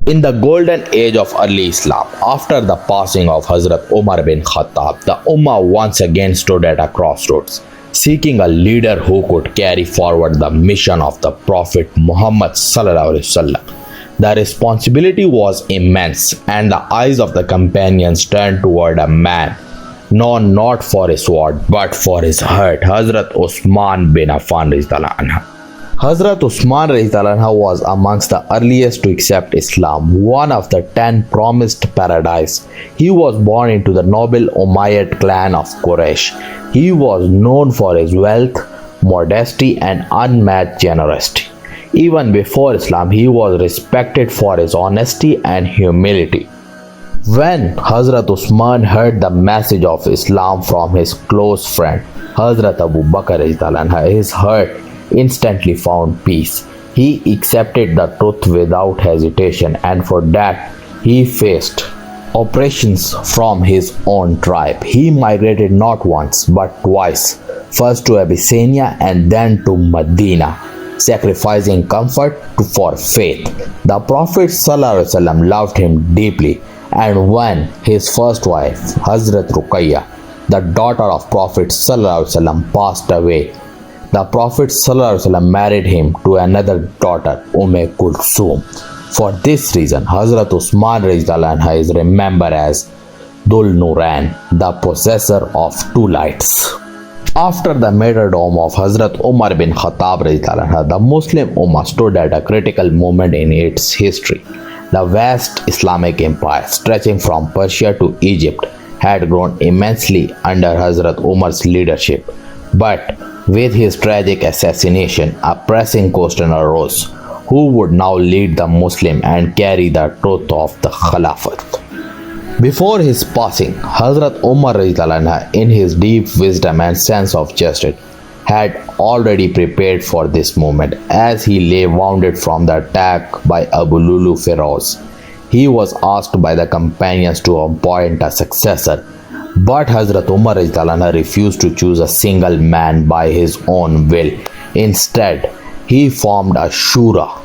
In the golden age of early Islam, after the passing of Hazrat Umar bin Khattab, the Ummah once again stood at a crossroads, seeking a leader who could carry forward the mission of the Prophet Muhammad sallallahu alaihi wasallam. The responsibility was immense, and the eyes of the companions turned toward a man known not for his sword but for his heart, Hazrat Uthman bin Affan radhiyallahu anhu. Hazrat Uthman radhiyallahu anhu was amongst the earliest to accept Islam, one of the 10 promised paradise. He was born into the noble Umayyad clan of Quraysh. He was known for his wealth, modesty, and unmatched generosity. Even before Islam, he was respected for his honesty and humility. When Hazrat Uthman heard the message of Islam from his close friend Hazrat Abu Bakr, his heart instantly found peace. He accepted the truth without hesitation, and for that he faced oppressions from his own tribe. He migrated not once but twice, first to Abyssinia and then to Medina, sacrificing comfort for faith. The Prophet ﷺ loved him deeply, and when his first wife, Hazrat Ruqayya, the daughter of Prophet ﷺ, passed away, the Prophet ﷺ married him to another daughter, Kulthum. For this reason, Hazrat Uthman radhiyallahu is remembered as Dhul Nuran, the possessor of 2 lights. After the martyrdom of Hazrat Umar bin Khattab, the Muslim Ummah stood at a critical moment in its history. The vast Islamic empire, stretching from Persia to Egypt, had grown immensely under Hazrat Umar's leadership. But with his tragic assassination, a pressing question arose: who would now lead the Muslim and carry the truth of the Khilafat? Before his passing, Hazrat Umar in his deep wisdom and sense of justice had already prepared for this moment. As he lay wounded from the attack by Abu Lulu Feroz, he was asked by the companions to appoint a successor, but Hazrat Umar refused to choose a single man by his own will. Instead, he formed a shura,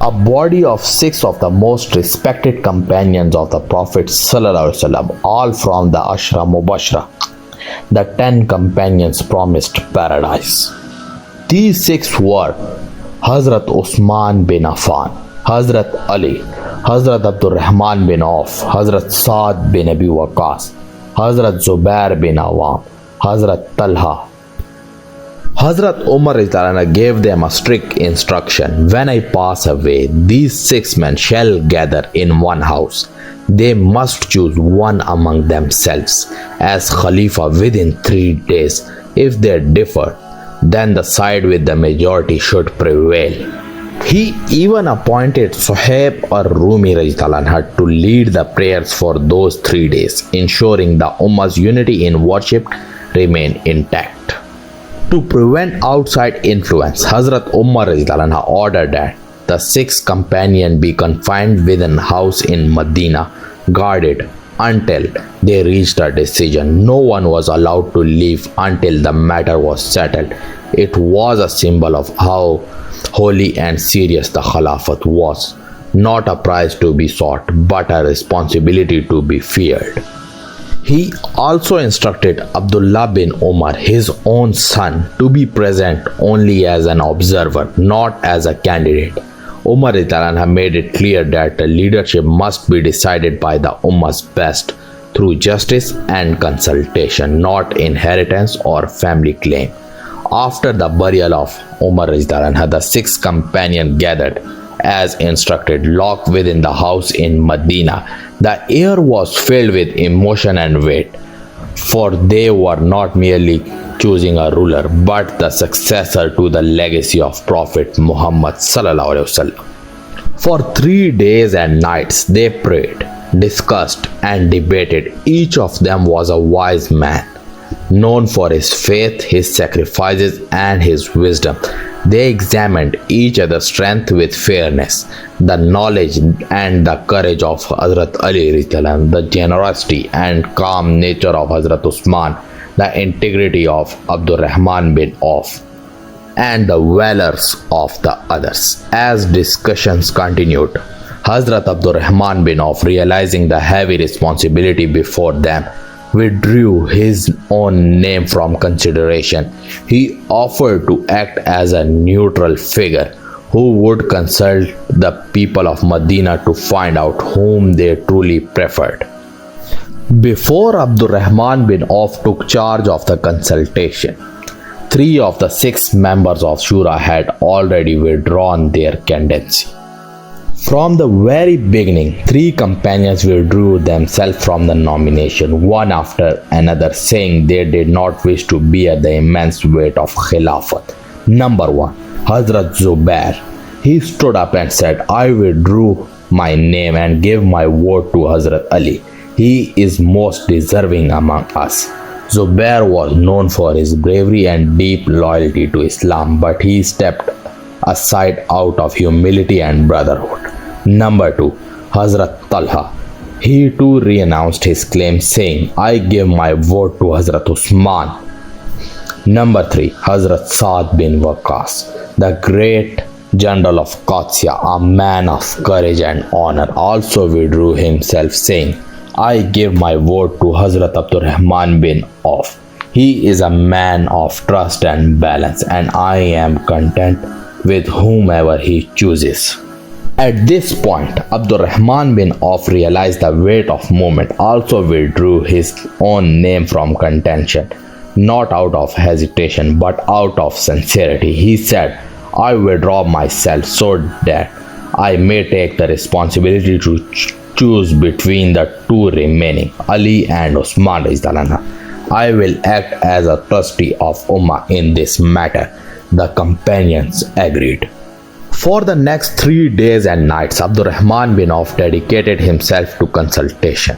a body of 6 of the most respected companions of the Prophet ﷺ, all from the Ashra Mubashra, the 10 companions promised paradise. These 6 were Hazrat Uthman bin Affan, Hazrat Ali, Hazrat Abdul Rahman bin Auf, Hazrat Saad bin Abi Waqas, Hazrat Zubair bin Awam, Hazrat Talha. Hazrat Umar gave them a strict instruction: when I pass away, these 6 men shall gather in one house. They must choose one among themselves as Khalifa within 3 days. If they differ, then the side with the majority should prevail. He even appointed Suhaib or Rumi to lead the prayers for those 3 days, ensuring the Ummah's unity in worship remained intact. To prevent outside influence, Hazrat Umar ordered that the 6 companions be confined within a house in Medina, guarded until they reached a decision. No one was allowed to leave until the matter was settled. It was a symbol of how holy and serious the Khilafat was, not a prize to be sought, but a responsibility to be feared. He also instructed Abdullah bin Umar, his own son, to be present only as an observer, not as a candidate. Umar made it clear that the leadership must be decided by the Ummah's best through justice and consultation, not inheritance or family claim. After the burial of Umar, the 6 companions gathered as instructed, locked within the house in Medina. The air was filled with emotion and weight, for they were not merely choosing a ruler, but the successor to the legacy of Prophet Muhammad sallallahu alaihi wasallam. For 3 days and nights they prayed, discussed, and debated. Each of them was a wise man, known for his faith, his sacrifices, and his wisdom. They examined each other's strength with fairness, the knowledge and the courage of Hazrat Ali, the generosity and calm nature of Hazrat Uthman, the integrity of Abdul Rahman bin Auf, and the valors of the others. As discussions continued, Hazrat Abdurrahman bin Auf, realizing the heavy responsibility before them, withdrew his own name from consideration. He offered to act as a neutral figure who would consult the people of Medina to find out whom they truly preferred. Before Abdurrahman bin Auf took charge of the consultation, 3 of the 6 members of Shura had already withdrawn their candidacy. From the very beginning, 3 companions withdrew themselves from the nomination, one after another, saying they did not wish to bear the immense weight of Khilafat. Number 1. Hazrat Zubair. He stood up and said, I withdrew my name and gave my vote to Hazrat Ali. He is most deserving among us. Zubair was known for his bravery and deep loyalty to Islam, but he stepped aside out of humility and brotherhood. Number 2. Hazrat Talha. He too renounced his claim, saying, I give my vote to Hazrat Uthman. Number 3. Hazrat Saad bin Waqqas, the great general of Qadsiya, a man of courage and honor, also withdrew himself, saying, I give my vote to Hazrat Abdurrahman bin Auf. He is a man of trust and balance, and I am content with whomever he chooses. At this point, Abdurrahman bin Auf realized the weight of moment, also withdrew his own name from contention, not out of hesitation but out of sincerity. He said, I withdraw myself so that I may take the responsibility to choose between the 2 remaining, Ali and Uthman. I will act as a trustee of Ummah in this matter. The companions agreed. For the next 3 days and nights, Abdurrahman bin Auf dedicated himself to consultation.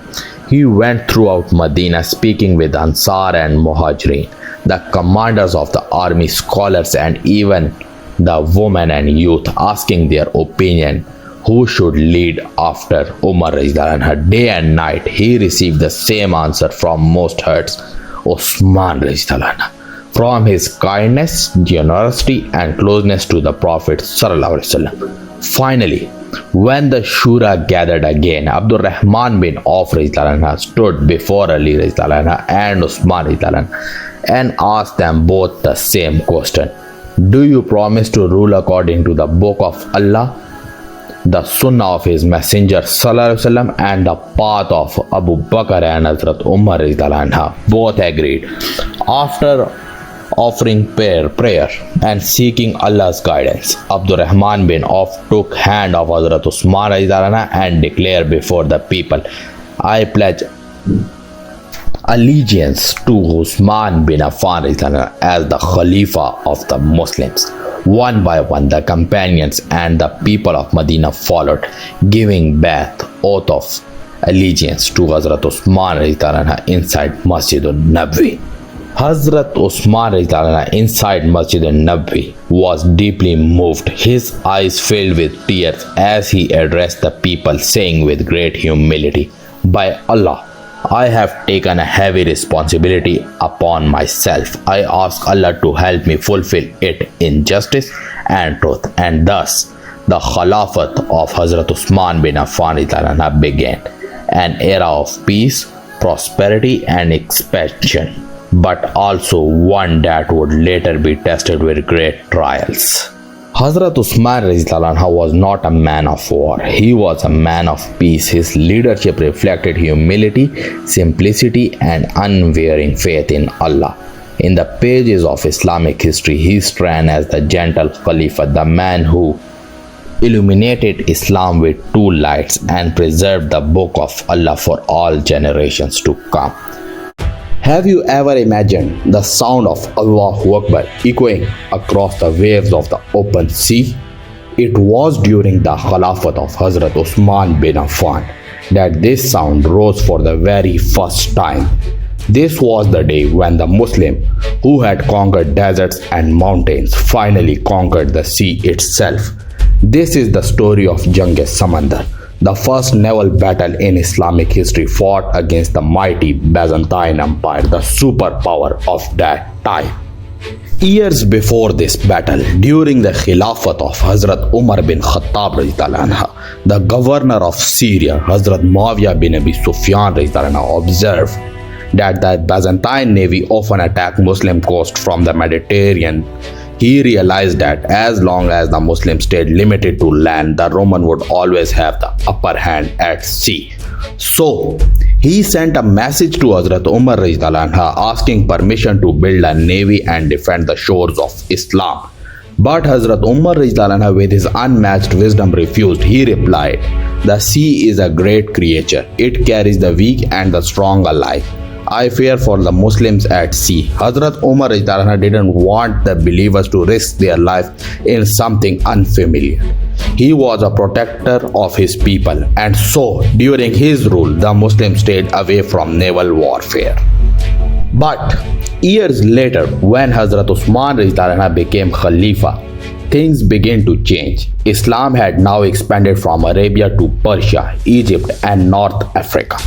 He went throughout Medina speaking with Ansar and Muhajirin, the commanders of the army, scholars, and even the women and youth, asking their opinion who should lead after Umar. Day and night he received the same answer from most hearts: Uthman. From his kindness, generosity, and closeness to the Prophet. Finally, when the Shura gathered again, Abdurrahman bin Auf stood before Ali and Uthman and asked them both the same question: Do you promise to rule according to the book of Allah, the sunnah of his messenger and the path of Abu Bakr and Hazrat Umar? Both agreed. After offering prayer and seeking Allah's guidance, Abdurrahman bin Auf took hand of Hazrat Uthman and declared before the people, I pledge allegiance to Uthman bin Affan as the Khalifa of the Muslims. One by one, the companions and the people of Medina followed, giving oath of allegiance to Hazrat Uthman inside Masjid al-Nabawi. Hazrat Uthman inside Masjid al-Nabawi was deeply moved. His eyes filled with tears as he addressed the people, saying with great humility, By Allah, I have taken a heavy responsibility upon myself. I ask Allah to help me fulfill it in justice and truth. And thus, the Khilafat of Hazrat Uthman bin Affan began, an era of peace, prosperity, and expansion, but also one that would later be tested with great trials. Hazrat Uthman was not a man of war. He was a man of peace. His leadership reflected humility, simplicity, and unwavering faith in Allah. In the pages of Islamic history, he stands as the gentle Khalifa, the man who illuminated Islam with 2 lights and preserved the book of Allah for all generations to come. Have you ever imagined the sound of Allahu Akbar echoing across the waves of the open sea? It was during the Khilafat of Hazrat Uthman bin Affan that this sound rose for the very first time. This was the day when the Muslim, who had conquered deserts and mountains, finally conquered the sea itself. This is the story of Jang-e-Samandar, the first naval battle in Islamic history fought against the mighty Byzantine Empire, the superpower of that time. Years before this battle, during the Khilafat of Hazrat Umar bin Khattab radiallahu anhu, the governor of Syria, Hazrat Muawiyah bin Abi Sufyan radiallahu anhu, observed that the Byzantine navy often attacked Muslim coast from the Mediterranean. He realized that as long as the Muslims stayed limited to land, the Roman would always have the upper hand at sea. So, he sent a message to Hazrat Umar radiallahu anhu asking permission to build a navy and defend the shores of Islam. But Hazrat Umar radiallahu anhu, with his unmatched wisdom, refused. He replied, "The sea is a great creature. It carries the weak and the strong alike. I fear for the Muslims at sea." Hazrat Umar radiallahu anhu didn't want the believers to risk their life in something unfamiliar. He was a protector of his people, and so during his rule, the Muslims stayed away from naval warfare. But years later, when Hazrat Uthman radiallahu anhu became Khalifa, things began to change. Islam had now expanded from Arabia to Persia, Egypt, and North Africa.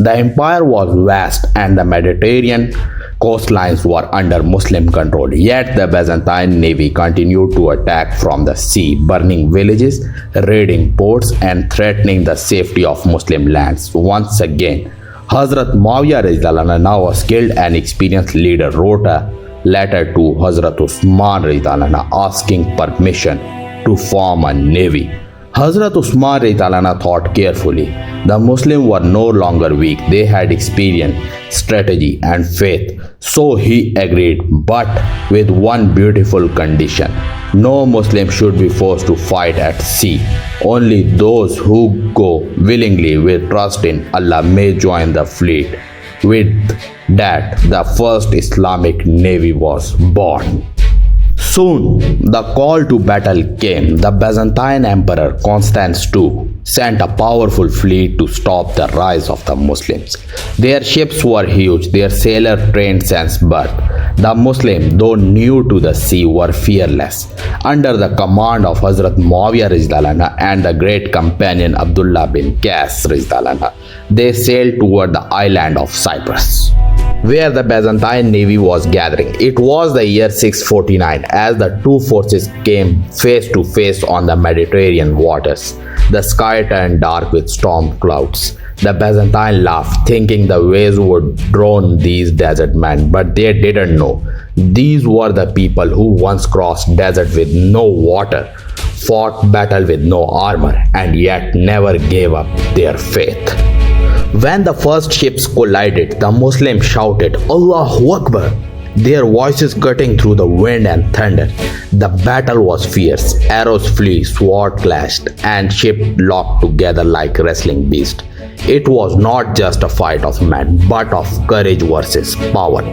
The empire was vast and the Mediterranean coastlines were under Muslim control. Yet the Byzantine navy continued to attack from the sea, burning villages, raiding ports, and threatening the safety of Muslim lands. Once again, Hazrat Muawiyah radiallahu anhu, now a skilled and experienced leader, wrote a letter to Hazrat Uthman radiallahu anhu asking permission to form a navy. Hazrat Uthman radiallahu anhu thought carefully. The Muslims were no longer weak. They had experience, strategy, and faith. So he agreed, but with one beautiful condition. No Muslim should be forced to fight at sea. Only those who go willingly with trust in Allah may join the fleet. With that, the first Islamic navy was born. Soon, the call to battle came. The Byzantine Emperor Constance II sent a powerful fleet to stop the rise of the Muslims. Their ships were huge, their sailors trained since birth. The Muslims, though new to the sea, were fearless. Under the command of Hazrat Muawiyah radiallahu anhu and the great companion Abdullah bin Qais radiallahu anhu, they sailed toward the island of Cyprus, where the Byzantine navy was gathering. It was the year 649 as the two forces came face to face on the Mediterranean waters. The sky turned dark with storm clouds. The Byzantine laughed, thinking the waves would drown these desert men, but they didn't know. These were the people who once crossed desert with no water, fought battle with no armor, and yet never gave up their faith. When the first ships collided, the Muslims shouted, "Allahu Akbar!" their voices cutting through the wind and thunder. The battle was fierce. Arrows flew, swords clashed, and ships locked together like wrestling beasts. It was not just a fight of men, but of courage versus power.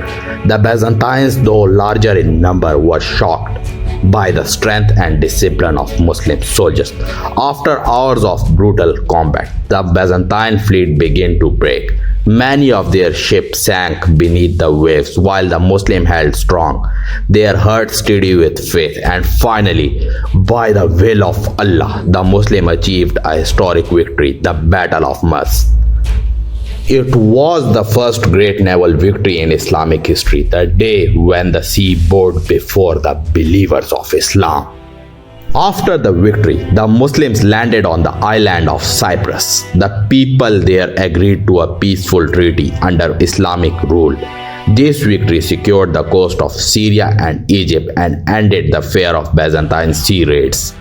The Byzantines, though larger in number, were shocked by the strength and discipline of Muslim soldiers. After hours of brutal combat, the Byzantine fleet began to break. Many of their ships sank beneath the waves while the Muslim held strong, their hearts steady with faith. And finally, by the will of Allah, the Muslim achieved a historic victory, the Battle of Mars. It was the first great naval victory in Islamic history, the day when the sea bowed before the believers of Islam. After the victory, the Muslims landed on the island of Cyprus. The people there agreed to a peaceful treaty under Islamic rule. This victory secured the coast of Syria and Egypt and ended the fear of Byzantine sea raids.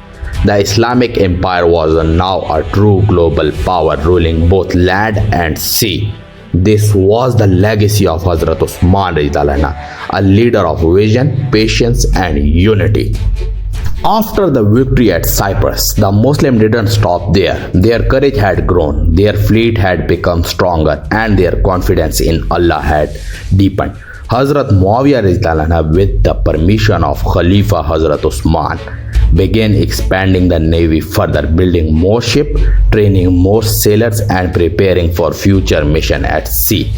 The Islamic Empire was now a true global power, ruling both land and sea. This was the legacy of Hazrat Uthman radiallahu anhu, a leader of vision, patience, and unity. After the victory at Cyprus, the Muslims didn't stop there. Their courage had grown, their fleet had become stronger, and their confidence in Allah had deepened. Hazrat Muawiyah radiallahu anhu, with the permission of Khalifa Hazrat Uthman, began expanding the navy further, building more ships, training more sailors, and preparing for future mission at sea.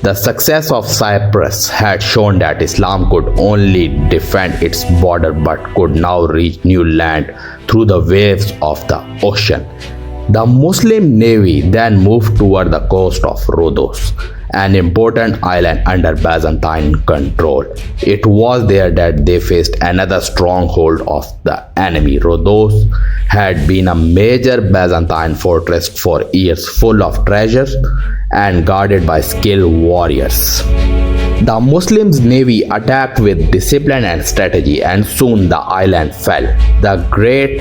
The success of Cyprus had shown that Islam could only defend its border but could now reach new land through the waves of the ocean. The Muslim navy then moved toward the coast of Rhodos an important island under Byzantine control. It was there that they faced another stronghold of the enemy. Rhodos had been a major Byzantine fortress for years, full of treasures and guarded by skilled warriors. The Muslims' navy attacked with discipline and strategy, and soon the island fell. The great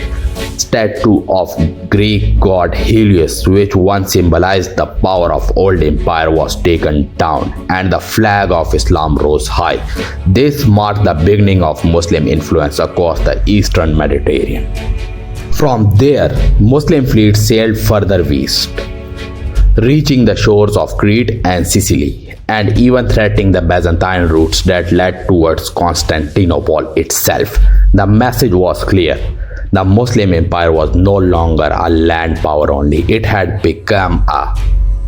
statue of Greek god Helios, which once symbolized the power of old empire, was taken down, and the flag of Islam rose high. This marked the beginning of Muslim influence across the eastern Mediterranean. From there, Muslim fleets sailed further west, reaching the shores of Crete and Sicily, and even threatening the Byzantine routes that led towards Constantinople itself. The message was clear. The Muslim Empire was no longer a land power only. It had become a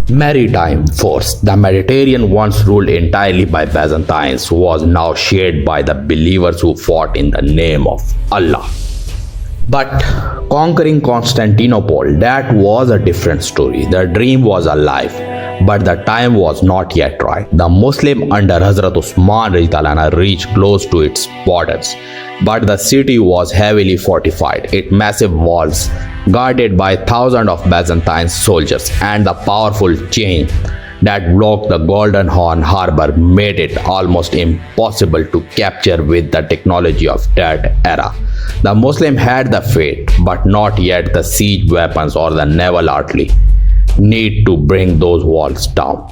maritime force. The Mediterranean, once ruled entirely by Byzantines, was now shared by the believers who fought in the name of Allah. But conquering Constantinople, that was a different story. The dream was alive, but the time was not yet right. The Muslim under Hazrat Uthman reached close to its borders, but the city was heavily fortified. Its massive walls, guarded by thousands of Byzantine soldiers, and the powerful chain that blocked the Golden Horn harbor made it almost impossible to capture with the technology of that era. The Muslims had the faith, but not yet the siege weapons or the naval artillery need to bring those walls down.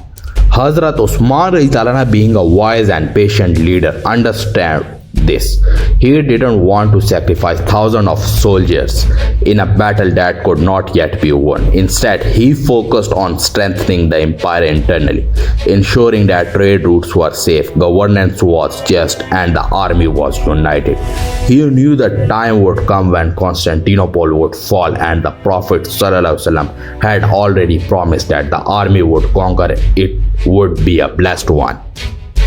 Hazrat Uthman, being a wise and patient leader, understood this. He didn't want to sacrifice thousands of soldiers in a battle that could not yet be won. Instead, he focused on strengthening the empire internally, ensuring that trade routes were safe, governance was just, and the army was united. He knew the time would come when Constantinople would fall, and the Prophet ﷺ had already promised that the army would conquer it would be a blessed one.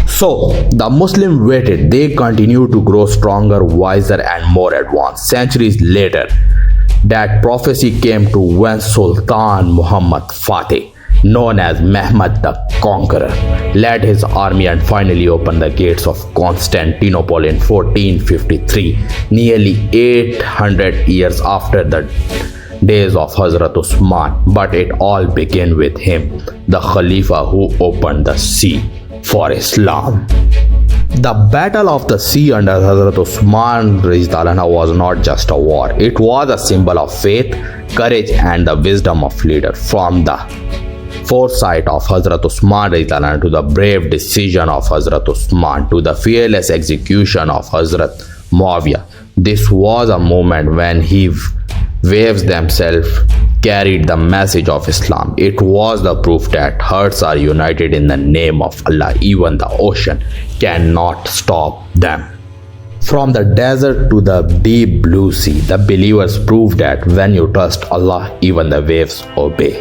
So, the Muslims waited. They continued to grow stronger, wiser, and more advanced. Centuries later, that prophecy came to when Sultan Muhammad Fateh, known as Mehmed the Conqueror, led his army and finally opened the gates of Constantinople in 1453, nearly 800 years after the days of Hazrat Uthman. But it all began with him, the Khalifa who opened the sea for Islam. The Battle of the Sea under Hazrat Uthman was not just a war. It was a symbol of faith, courage, and the wisdom of leaders. From the foresight of Hazrat Uthman to the brave decision of Hazrat Uthman to the fearless execution of Hazrat Muawiyah, this was a moment when he waves themselves carried the message of Islam. It was the proof that hearts are united in the name of Allah. Even the ocean cannot stop them. From the desert to the deep blue sea, the believers proved that when you trust Allah, even the waves obey.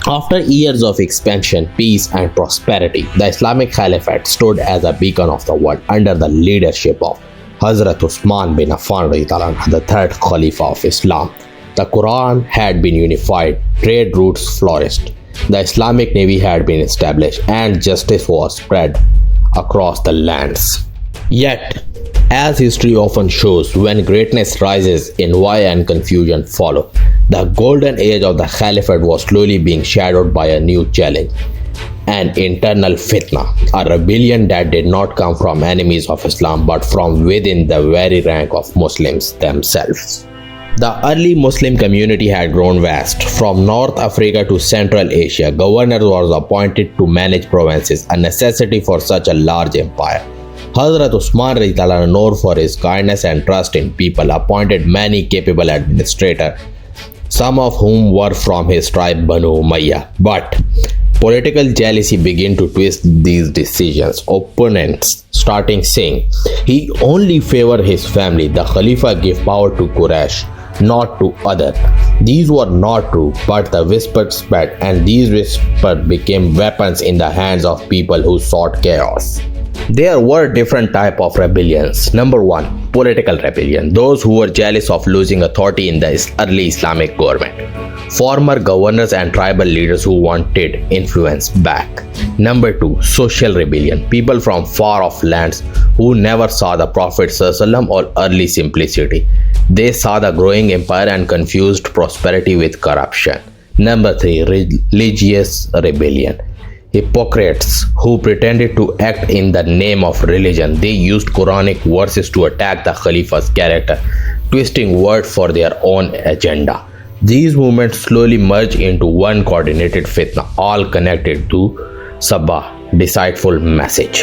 After years of expansion, peace, and prosperity, the Islamic Caliphate stood as a beacon of the world under the leadership of Hazrat Uthman bin Affan, the third Khalifa of Islam. The Quran had been unified, trade routes flourished, the Islamic Navy had been established, and justice was spread across the lands. Yet, as history often shows, when greatness rises, envy and confusion follow. The golden age of the Caliphate was slowly being shadowed by a new challenge, an internal fitna, a rebellion that did not come from enemies of Islam but from within the very rank of Muslims themselves. The early Muslim community had grown vast. From North Africa to Central Asia, governors were appointed to manage provinces, a necessity for such a large empire. Hazrat Uthman, known for his kindness and trust in people, appointed many capable administrators, some of whom were from his tribe Banu Umayyah. But political jealousy began to twist these decisions. Opponents starting saying he only favored his family. The Khalifa gave power to Quraysh, not to others. These were not true, but the whispers spread, and these whispers became weapons in the hands of people who sought chaos. There were different types of rebellions. Number 1, political rebellion. Those who were jealous of losing authority in the early Islamic government. former governors and tribal leaders who wanted influence back. Number 2, social rebellion. People from far off lands who never saw the Prophet ﷺ or early simplicity. They saw the growing empire and confused prosperity with corruption. Number 3, religious rebellion. Hypocrites who pretended to act in the name of religion. They used Quranic verses to attack the Khalifa's character, twisting words for their own agenda. These movements slowly merged into one coordinated fitna, all connected to Sabah, deceitful message.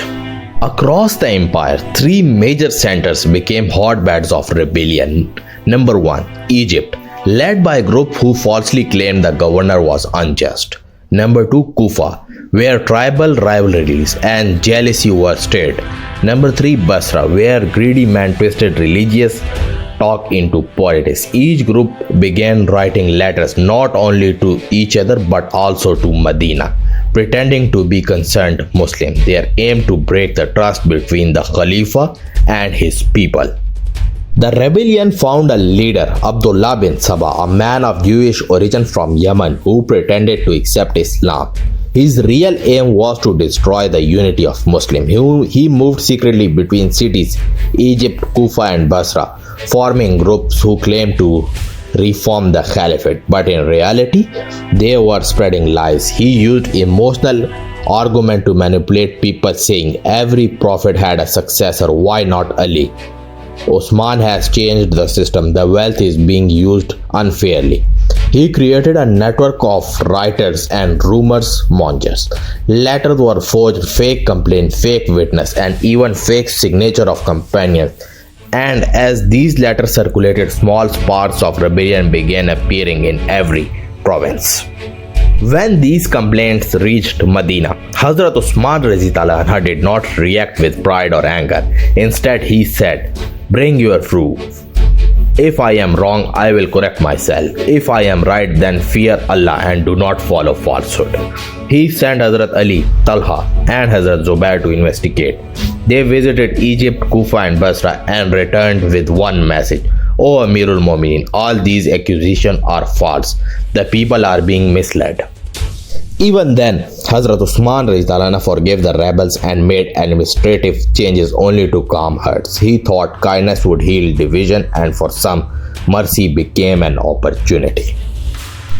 Across the empire, 3 major centers became hotbeds of rebellion. Number 1, Egypt, led by a group who falsely claimed the governor was unjust. Number 2, Kufa, where tribal rivalries and jealousy were stirred. Number 3, Basra, where greedy men twisted religious talk into politics. Each group began writing letters not only to each other but also to Medina, pretending to be concerned Muslims. Their aim to break the trust between the Khalifa and his people. The rebellion found a leader, Abdullah bin Sabah, a man of Jewish origin from Yemen who pretended to accept Islam. His real aim was to destroy the unity of Muslims. He moved secretly between cities, Egypt, Kufa and Basra, forming groups who claimed to reform the Caliphate, but in reality, they were spreading lies. He used emotional argument to manipulate people, saying every prophet had a successor, why not Ali? Uthman has changed the system. The wealth is being used unfairly. He created a network of writers and rumors mongers. Letters were forged, fake complaint, fake witness, and even fake signature of companions. And as these letters circulated, small sparks of rebellion began appearing in every province. When these complaints reached Medina, Hazrat Uthman Anha did not react with pride or anger. Instead, he said, "Bring your proof. If I am wrong, I will correct myself. If I am right, then fear Allah and do not follow falsehood." He sent Hazrat Ali, Talha and Hazrat Zubair to investigate. They visited Egypt, Kufa and Basra and returned with one message. "O Amirul Mu'minin, all these accusations are false. The people are being misled." Even then, Hazrat Uthman forgave the rebels and made administrative changes only to calm hearts. He thought kindness would heal division, and for some, mercy became an opportunity.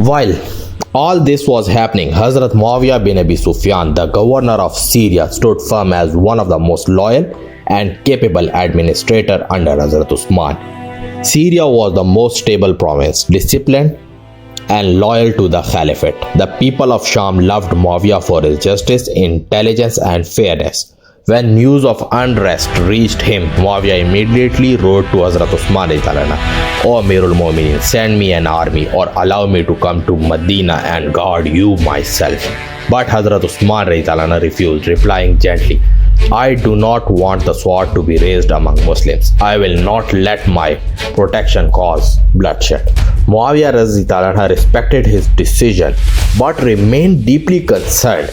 While all this was happening, Hazrat Muawiyah bin Abi Sufyan, the governor of Syria, stood firm as one of the most loyal and capable administrators under Hazrat Uthman. Syria was the most stable province, disciplined and loyal to the Caliphate. The people of Sham loved Muawiyah for his justice, intelligence and fairness. When news of unrest reached him, Muawiyah immediately wrote to Hazrat Uthman, "O Amirul Mu'minin, send me an army or allow me to come to Medina and guard you myself." But Hazrat Uthman refused, replying gently, "I do not want the sword to be raised among Muslims. I will not let my protection cause bloodshed." Muawiyah respected his decision but remained deeply concerned.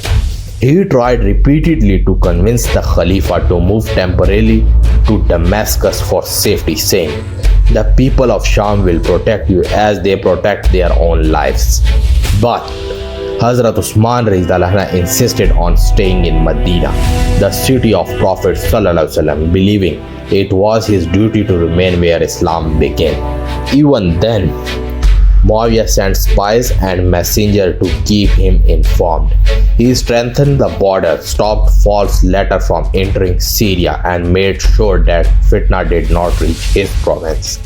He tried repeatedly to convince the Khalifa to move temporarily to Damascus for safety, saying, "The people of Sham will protect you as they protect their own lives." But Hazrat Uthman insisted on staying in Medina, the city of Prophet ﷺ, believing it was his duty to remain where Islam began. Even then, Muawiyah sent spies and messengers to keep him informed. He strengthened the border, stopped false letters from entering Syria, and made sure that fitna did not reach his province.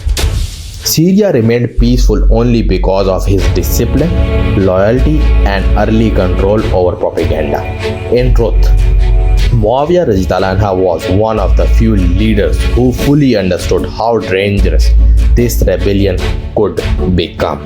Syria remained peaceful only because of his discipline, loyalty, and early control over propaganda. In truth, Muawiyah was one of the few leaders who fully understood how dangerous this rebellion could become.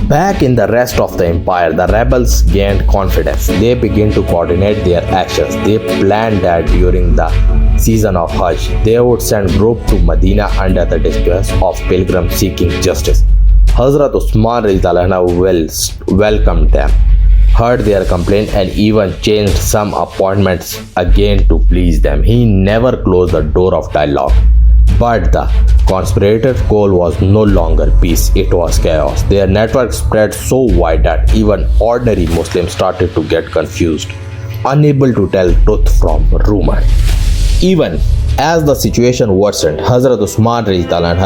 Back in the rest of the empire, the rebels gained confidence. They began to coordinate their actions. They planned that during the season of Hajj, they would send groups to Medina under the disguise of pilgrims seeking justice. Hazrat Uthman welcomed them, heard their complaint, and even changed some appointments again to please them. He never closed the door of dialogue. But the conspirators' goal was no longer peace, it was chaos. Their network spread so wide that even ordinary Muslims started to get confused, unable to tell truth from rumor. Even as the situation worsened, Hazrat Uthman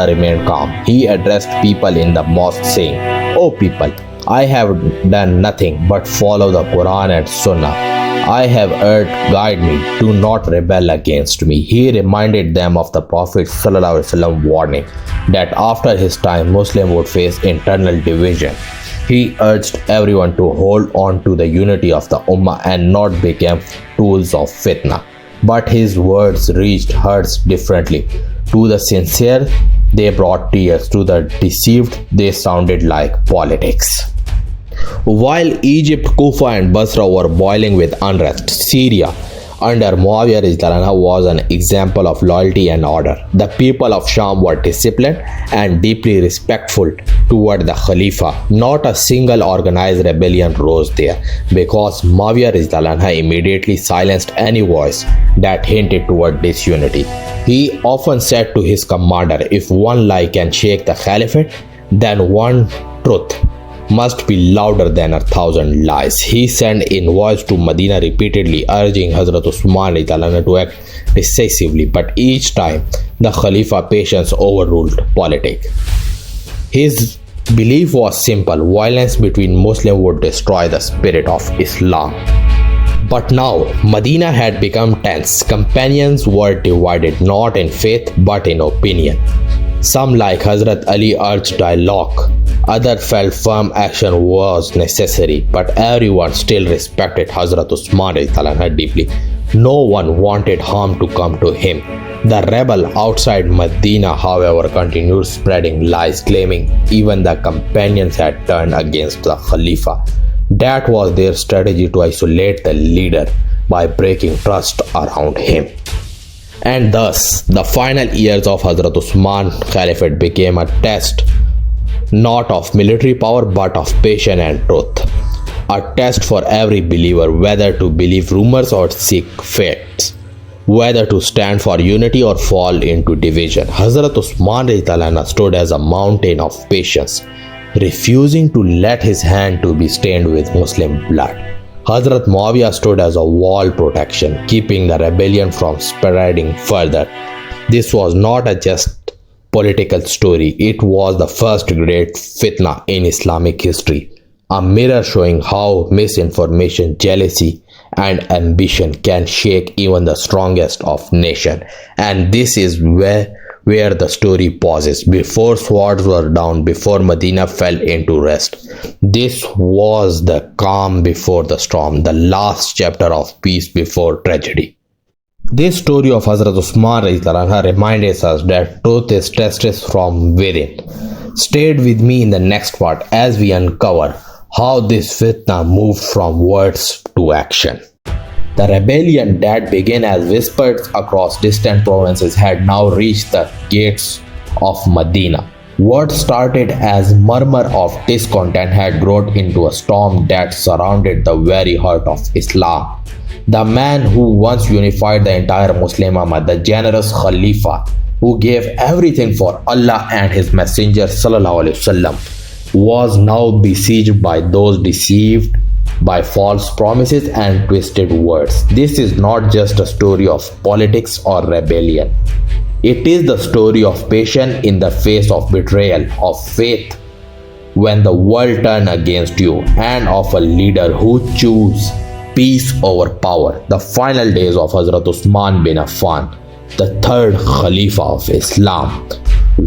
remained calm. He addressed people in the mosque saying, "O people, I have done nothing but follow the Quran and Sunnah. I have erred, guide me, do not rebel against me." He reminded them of the Prophet's ﷺ warning that after his time Muslims would face internal division. He urged everyone to hold on to the unity of the Ummah and not become tools of fitna. But his words reached hearts differently. To the sincere, they brought tears. To the deceived, they sounded like politics. While Egypt, Kufa and Basra were boiling with unrest, Syria under Muawiyah was an example of loyalty and order. The people of Sham were disciplined and deeply respectful toward the Khalifa. Not a single organized rebellion rose there because Muawiyah immediately silenced any voice that hinted toward disunity. He often said to his commander, "If one lie can shake the caliphate, then one truth must be louder than 1,000 lies." He sent envoys to Medina repeatedly urging Hazrat Uthman to act decisively, but each time the Khalifa patience overruled politics. His belief was simple: violence between Muslims would destroy the spirit of Islam. But now Medina had become tense. Companions were divided not in faith but in opinion. Some, like Hazrat Ali, urged dialogue. Others felt firm action was necessary, but everyone still respected Hazrat Uthman deeply. No one wanted harm to come to him. The rebel outside Medina, however, continued spreading lies, claiming even the companions had turned against the Khalifa. That was their strategy to isolate the leader by breaking trust around him. And thus, the final years of Hazrat Uthman Caliphate became a test not of military power but of patience and truth. A test for every believer, whether to believe rumors or seek facts, whether to stand for unity or fall into division. Hazrat Uthman stood as a mountain of patience, refusing to let his hand to be stained with Muslim blood. Hazrat Muawiyah stood as a wall protection, keeping the rebellion from spreading further. This was not a just political story. It was the first great fitna in Islamic history, a mirror showing how misinformation, jealousy and ambition can shake even the strongest of nation. And this is where the story pauses. Before swords were down, before Medina fell into rest, this was the calm before the storm, the last chapter of peace before tragedy. This story of Hazrat Uthman reminds us that truth is tested from within. Stay with me in the next part as we uncover how this fitna moved from words to action. The rebellion that began as whispers across distant provinces had now reached the gates of Medina. What started as murmur of discontent had grown into a storm that surrounded the very heart of Islam. The man who once unified the entire Muslim Ummah, the generous Khalifa who gave everything for Allah and His Messenger ﷺ, was now besieged by those deceived by false promises and twisted words. This is not just a story of politics or rebellion. It is the story of patience in the face of betrayal, of faith when the world turned against you, and of a leader who chose peace over power. The final days of Hazrat Uthman bin Affan, the third Khalifa of Islam.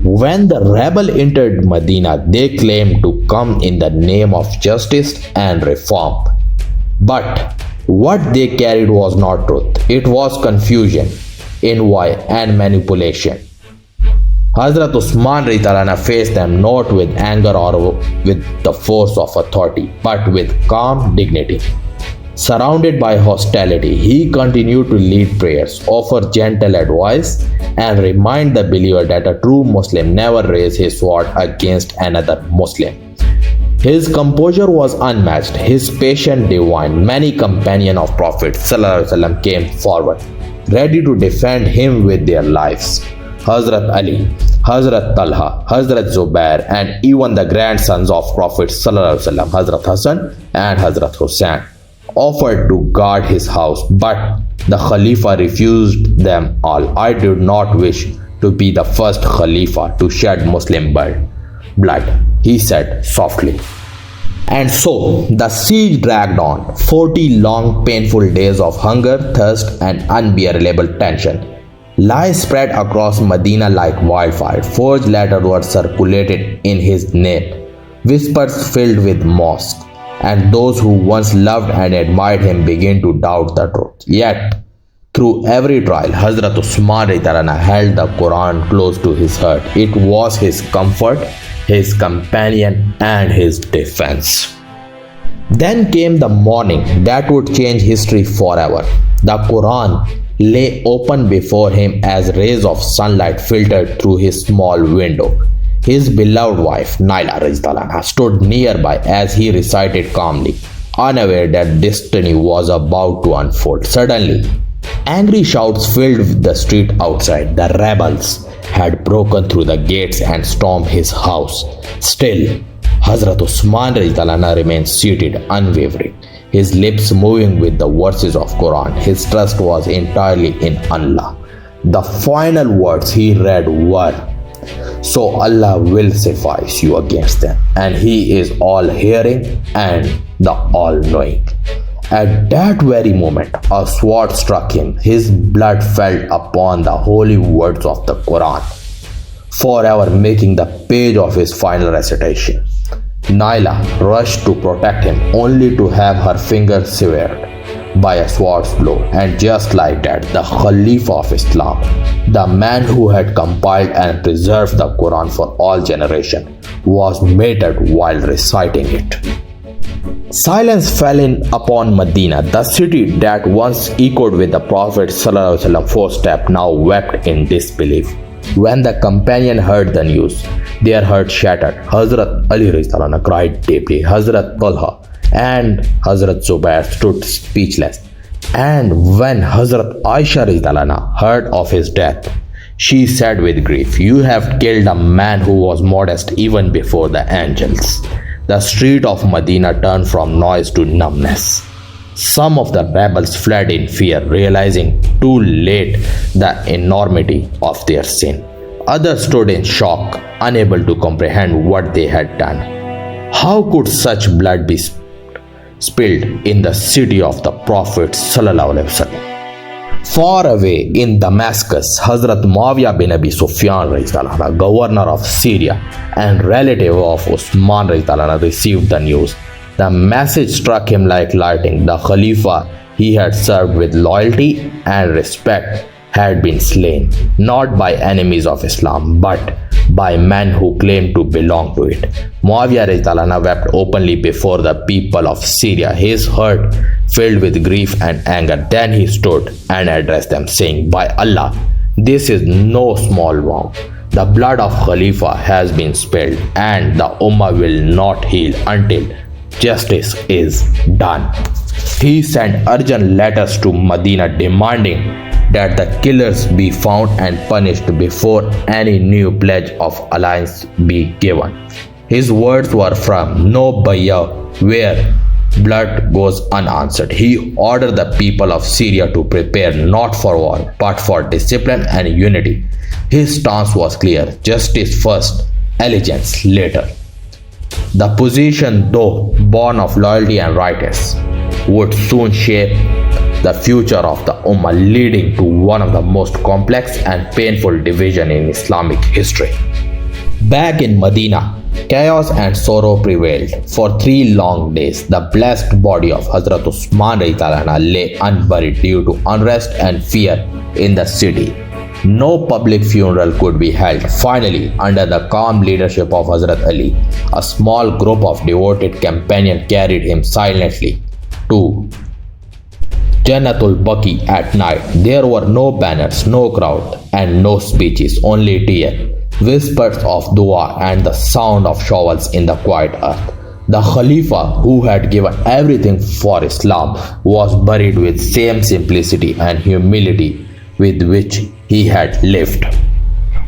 When the rebel entered Medina, they claimed to come in the name of justice and reform. But what they carried was not truth. It was confusion, envy and manipulation. Hazrat Uthman faced them not with anger or with the force of authority, but with calm dignity. Surrounded by hostility, he continued to lead prayers, offer gentle advice, and remind the believer that a true Muslim never raises his sword against another Muslim. His composure was unmatched, his patience divine. Many companions of Prophet ﷺ came forward, ready to defend him with their lives. Hazrat Ali, Hazrat Talha, Hazrat Zubair, and even the grandsons of Prophet ﷺ, Hazrat Hassan and Hazrat Hussain, offered to guard his house, but the Khalifa refused them all. I did not wish to be the first Khalifa to shed Muslim blood, he said softly. And so the siege dragged on. 40 long painful days of hunger, thirst, and unbearable tension. Lies spread across Medina like wildfire. Forged letters were circulated in his name. Whispers filled with mosques. And those who once loved and admired him began to doubt the truth. Yet, through every trial, Hazrat Uthman held the Quran close to his heart. It was his comfort, his companion, and his defense. Then came the morning that would change history forever. The Quran lay open before him as rays of sunlight filtered through his small window. His beloved wife, Naila, stood nearby as he recited calmly, unaware that destiny was about to unfold. Suddenly, angry shouts filled the street outside. The rebels had broken through the gates and stormed his house. Still, Hazrat Uthman remained seated, unwavering, his lips moving with the verses of Quran. His trust was entirely in Allah. The final words he read were, "So Allah will suffice you against them, and He is all-hearing and the all-knowing." At that very moment, a sword struck him. His blood fell upon the holy words of the Quran, forever making the page of his final recitation. Naila rushed to protect him, only to have her finger severed by a sword's blow. And just like that, the Khalifa of Islam, the man who had compiled and preserved the Quran for all generations, was murdered while reciting it. Silence fell in upon Medina. The city that once echoed with the Prophet's footsteps now wept in disbelief. When the companion heard the news, their hearts shattered. Hazrat Ali cried deeply. Hazrat Talha and Hazrat Zubair stood speechless. And when Hazrat Aisha heard of his death, she said with grief, "You have killed a man who was modest even before the angels." The street of Medina turned from noise to numbness. Some of the rebels fled in fear, realizing too late the enormity of their sin. Others stood in shock, unable to comprehend what they had done. How could such blood be spilled in the city of the Prophet ﷺ? Far away in Damascus, Hazrat Muawiyah bin Abi Sufyan, governor of Syria and relative of Uthman, received the news. The message struck him like lightning. The Khalifa he had served with loyalty and respect had been slain, not by enemies of Islam, but by men who claimed to belong to it. Muawiyah wept openly before the people of Syria, his heart filled with grief and anger. Then he stood and addressed them, saying, "By Allah, this is no small wrong. The blood of Khalifa has been spilled, and the Ummah will not heal until justice is done." He sent urgent letters to Medina demanding that the killers be found and punished before any new pledge of alliance be given. His words were firm: "No bay'ah where blood goes unanswered." He ordered the people of Syria to prepare not for war but for discipline and unity. His stance was clear: justice first, allegiance later. The position, though born of loyalty and rightness, would soon shape the future of the Ummah, leading to one of the most complex and painful divisions in Islamic history. Back in Medina, chaos and sorrow prevailed. For 3 long days, the blessed body of Hazrat Uthman lay unburied due to unrest and fear in the city. No public funeral could be held. Finally, under the calm leadership of Hazrat Ali, a small group of devoted companions carried him silently to Jannatul Baqi at night. There were no banners, no crowd, and no speeches, only tears, whispers of dua, and the sound of shovels in the quiet earth. The Khalifa, who had given everything for Islam, was buried with same simplicity and humility with which he had lived.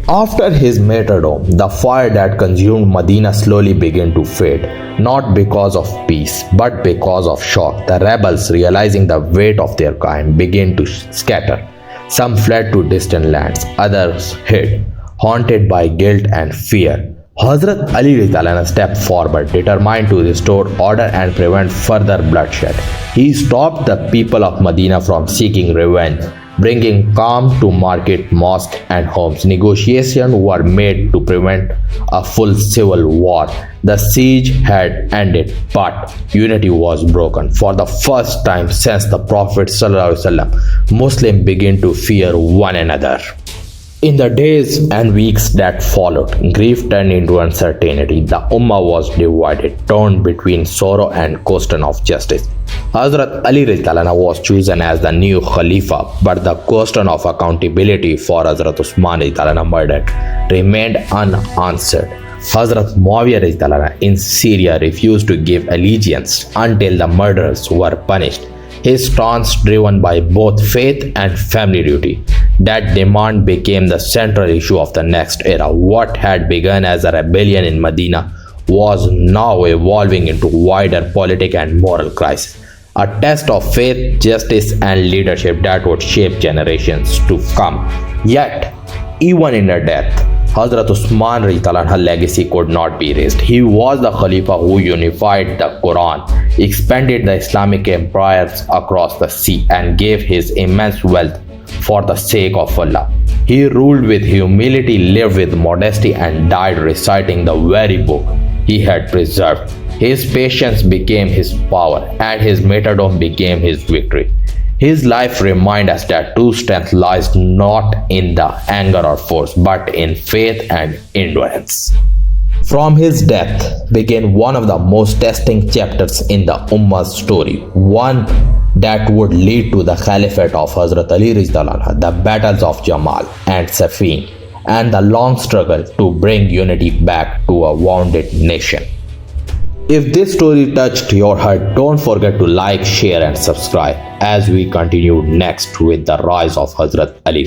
After his martyrdom, the fire that consumed Medina slowly began to fade, not because of peace, but because of shock. The rebels, realizing the weight of their crime, began to scatter. Some fled to distant lands, others hid, haunted by guilt and fear. Hazrat Ali stepped forward, determined to restore order and prevent further bloodshed. He stopped the people of Medina from seeking revenge, bringing calm to market, mosques, and homes. Negotiations were made to prevent a full civil war. The siege had ended, but unity was broken. For the first time since the Prophet ﷺ, Muslims began to fear one another. In the days and weeks that followed, grief turned into uncertainty. The Ummah was divided, torn between sorrow and question of justice. Hazrat Ali was chosen as the new Khalifa, but the question of accountability for Hazrat Uthman murder remained unanswered. Hazrat Muawiyah in Syria refused to give allegiance until the murderers were punished. His stance driven by both faith and family duty. That demand became the central issue of the next era. What had begun as a rebellion in Medina was now evolving into wider political and moral crisis. A test of faith, justice, and leadership that would shape generations to come. Yet, even in her death, Hazrat Uthman's legacy could not be erased. He was the Khalifa who unified the Quran, expanded the Islamic empires across the sea, and gave his immense wealth for the sake of Allah. He ruled with humility, lived with modesty, and died reciting the very book he had preserved. His patience became his power, and his martyrdom became his victory. His life reminds us that true strength lies not in the anger or force, but in faith and endurance. From his death began one of the most testing chapters in the Ummah's story, one that would lead to the Khilafat of Hazrat Ali, the battles of Jamal and Siffin, and the long struggle to bring unity back to a wounded nation. If this story touched your heart, don't forget to like, share, and subscribe as we continue next with the rise of Hazrat Ali.